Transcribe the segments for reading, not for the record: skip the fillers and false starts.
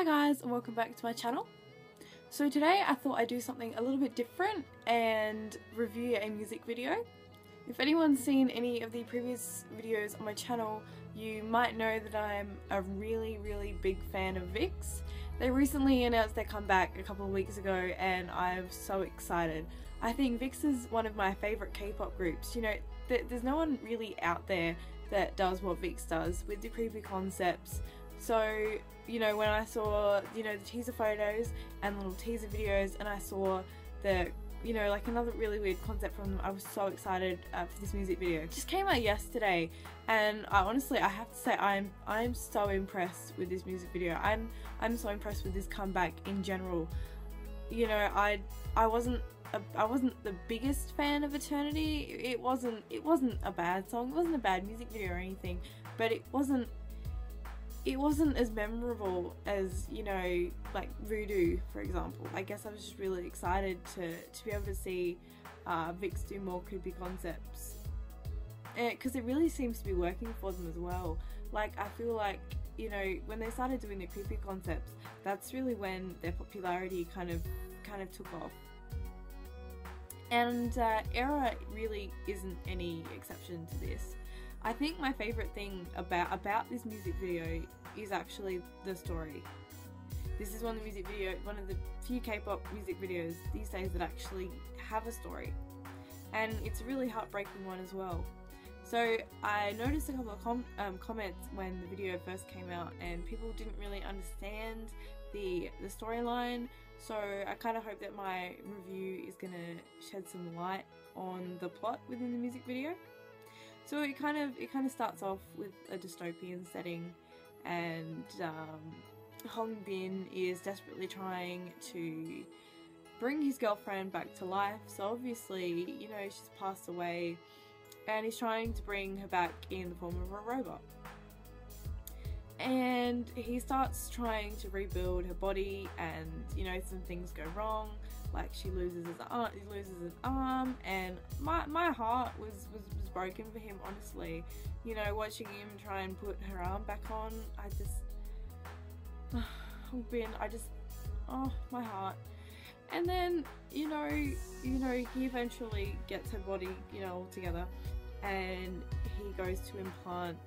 Hi guys, and welcome back to my channel. So today I thought I'd do something a little bit different and review a music video. If anyone's seen any of the previous videos on my channel, you might know that I'm a really big fan of Vixx. They recently announced their comeback a couple of weeks ago and I'm so excited. I think Vixx is one of my favourite K-pop groups. You know, there's no one really out there that does what Vixx does with the creepy concepts. So, you know, when I saw, you know, the teaser photos and little teaser videos, and I saw the, you know, like another really weird concept from them, I was so excited for this music video. It just came out yesterday, and honestly, I have to say I'm so impressed with this music video. I'm so impressed with this comeback in general. You know, I wasn't the biggest fan of Eternity. It wasn't a bad song. It wasn't a bad music video or anything, but it wasn't as memorable as, you know, like Voodoo, for example. I guess I was just really excited to be able to see Vixx do more creepy concepts, because it really seems to be working for them as well. Like, I feel like, you know, when they started doing the creepy concepts, that's really when their popularity kind of took off. And Era really isn't any exception to this. I think my favourite thing about this music video is actually the story. This is one of the few K-pop music videos these days that actually have a story, and it's a really heartbreaking one as well. So I noticed a couple of comments when the video first came out, and people didn't really understand the storyline. So I kind of hope that my review is gonna shed some light on the plot within the music video. So it kind of starts off with a dystopian setting, and Hongbin is desperately trying to bring his girlfriend back to life. So obviously, you know, she's passed away, and he's trying to bring her back in the form of a robot. And he starts trying to rebuild her body, and, you know, some things go wrong. Like, she loses an arm, and my heart was broken for him, honestly. You know, watching him try and put her arm back on, I just, oh, my heart. And then, you know, he eventually gets her body, you know, all together, and he goes to implant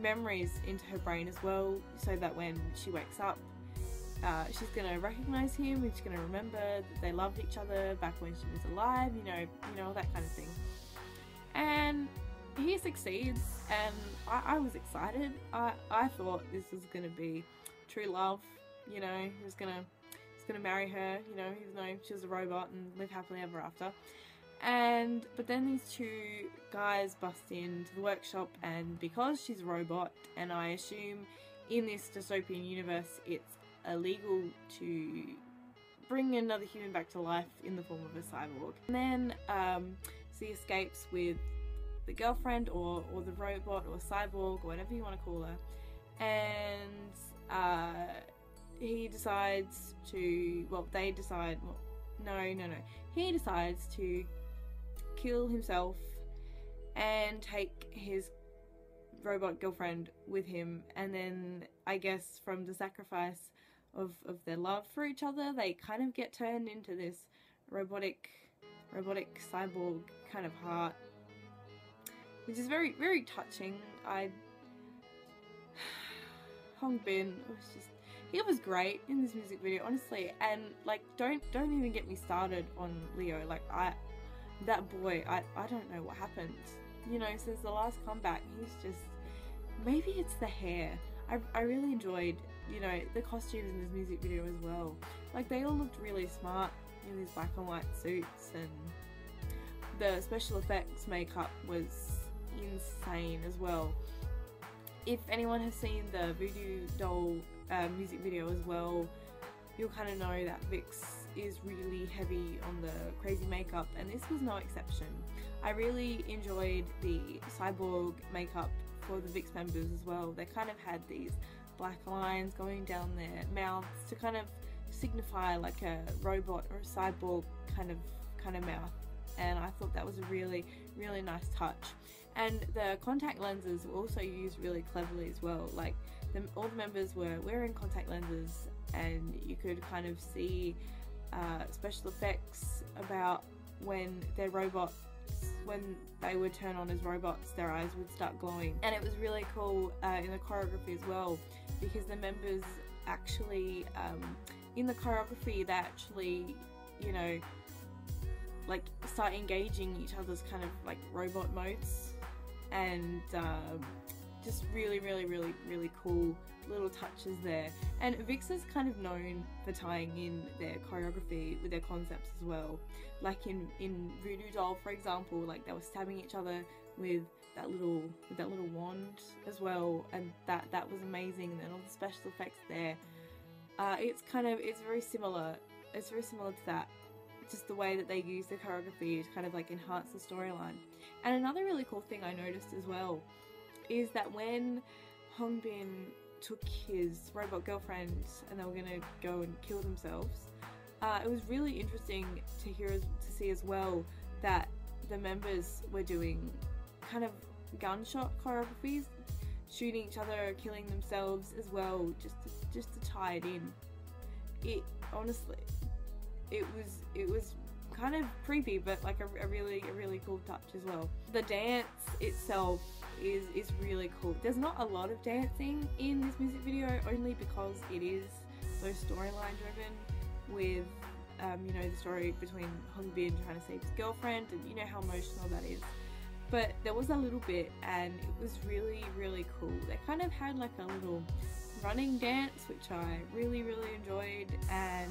memories into her brain as well, so that when she wakes up, she's gonna recognize him, and she's gonna remember that they loved each other back when she was alive, you know, that kind of thing. And he succeeds, and I was excited. I thought this was gonna be true love, you know, he was gonna marry her, you know, even though she was a robot, and live happily ever after. But then these two guys bust into the workshop, and because she's a robot, and I assume in this dystopian universe it's illegal to bring another human back to life in the form of a cyborg. And then she escapes with the girlfriend, or the robot, or cyborg, or whatever you want to call her. And he decides to, well, they decide, well, no, he decides to kill himself and take his robot girlfriend with him. And then, I guess, from the sacrifice of their love for each other, they kind of get turned into this robotic cyborg kind of heart, which is very touching. Hongbin he was great in this music video, honestly. And like, don't even get me started on Leo. Like, that boy, I don't know what happened, you know, since the last comeback. He's just, maybe it's the hair. I really enjoyed, you know, the costumes in this music video as well. Like, they all looked really smart in these black and white suits, and the special effects makeup was insane as well. If anyone has seen the Voodoo doll music video as well, you'll kind of know that Vixx is really heavy on the crazy makeup, and this was no exception. I really enjoyed the cyborg makeup for the Vixx members as well. They kind of had these black lines going down their mouths to kind of signify like a robot or a cyborg kind of mouth, and I thought that was a really nice touch. And the contact lenses were also used really cleverly as well. Like, all the members were wearing contact lenses, and you could kind of see special effects about when their robots, when they would turn on as robots, their eyes would start glowing. And it was really cool in the choreography as well, because the members actually in the choreography, they actually, you know, like start engaging each other's kind of like robot modes, and just really cool little touches there. And Vixx is kind of known for tying in their choreography with their concepts as well. Like in Voodoo Doll, for example, like they were stabbing each other with that little wand as well, and that was amazing. And then all the special effects there, it's very similar. It's very similar to that. Just the way that they use the choreography to kind of like enhance the storyline. And another really cool thing I noticed as well is that when Hongbin took his robot girlfriend and they were gonna go and kill themselves, it was really interesting to see as well that the members were doing kind of gunshot choreographies, shooting each other, killing themselves as well, just to tie it in. It honestly, it was kind of creepy, but like a really cool touch as well. The dance itself is really cool. There's not a lot of dancing in this music video, only because it is so storyline driven with you know, the story between Hongbin trying to save his girlfriend, and you know how emotional that is. But there was a little bit, and it was really cool. They kind of had like a little running dance, which I really enjoyed, and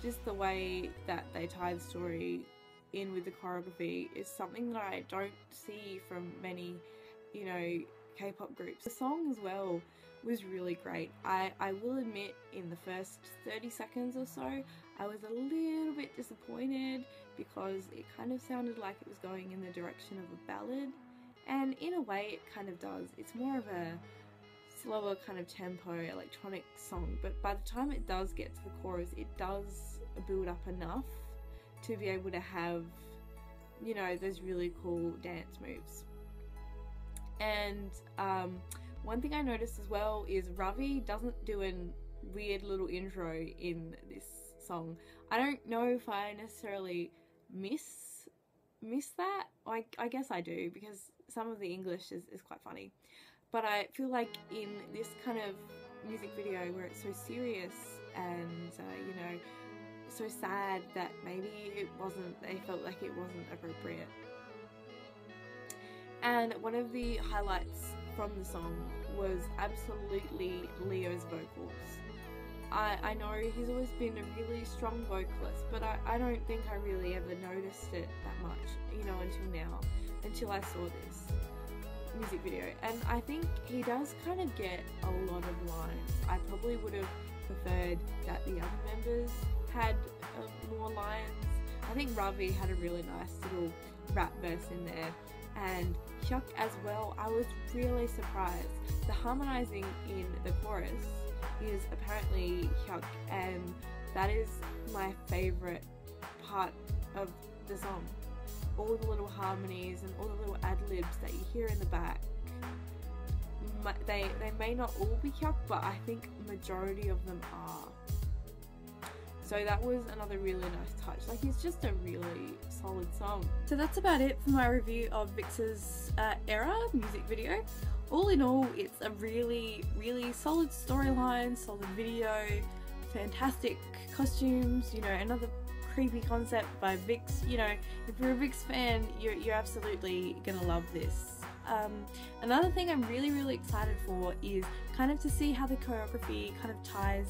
just the way that they tie the story in with the choreography is something that I don't see from many, you know, K-pop groups. The song as well was really great. I will admit, in the first 30 seconds or so, I was a little bit disappointed because it kind of sounded like it was going in the direction of a ballad, and in a way it kind of does. It's more of a slower kind of tempo electronic song, but by the time it does get to the chorus, it does build up enough to be able to have, you know, those really cool dance moves. And one thing I noticed as well is Ravi doesn't do a weird little intro in this song. I don't know if I necessarily miss that. I guess I do, because some of the English is quite funny. But I feel like in this kind of music video where it's so serious and you know, so sad, that maybe they felt like it wasn't appropriate. And one of the highlights from the song was absolutely Leo's vocals. I know he's always been a really strong vocalist, but I don't think I really ever noticed it that much, you know, until I saw this music video. And I think he does kind of get a lot of lines. I probably would have preferred that the other members had more lines. I think Ravi had a really nice little rap verse in there, and Hyuk as well. I was really surprised. The harmonizing in the chorus is apparently Hyuk, and that is my favorite part of the song. All the little harmonies and all the little ad-libs that you hear in the back. They may not all be Hyuk, but I think majority of them are. So that was another really nice touch. Like, it's just a really solid song. So that's about it for my review of Vixx's Era music video. All in all, it's a really solid storyline, solid video, fantastic costumes, you know, another creepy concept by Vixx. You know, if you're a Vixx fan, you're absolutely gonna love this. Another thing I'm really excited for is kind of to see how the choreography kind of ties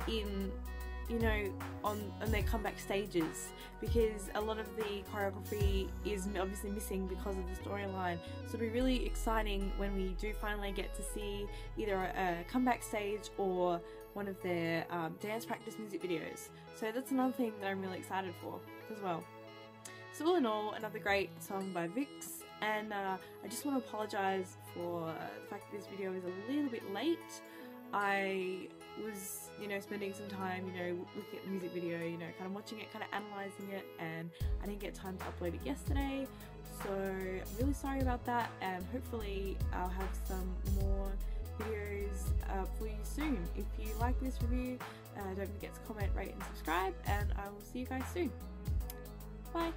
in, you know, on their comeback stages, because a lot of the choreography is obviously missing because of the storyline. So it'll be really exciting when we do finally get to see either a comeback stage or one of their dance practice music videos. So that's another thing that I'm really excited for as well. So all in all, another great song by Vixx, and I just want to apologise for the fact that this video is a little bit late. I was, you know, spending some time, you know, looking at the music video, you know, kind of watching it, kind of analysing it, and I didn't get time to upload it yesterday, so I'm really sorry about that, and hopefully I'll have some more videos for you soon. If you like this review, don't forget to comment, rate and subscribe, and I will see you guys soon. Bye!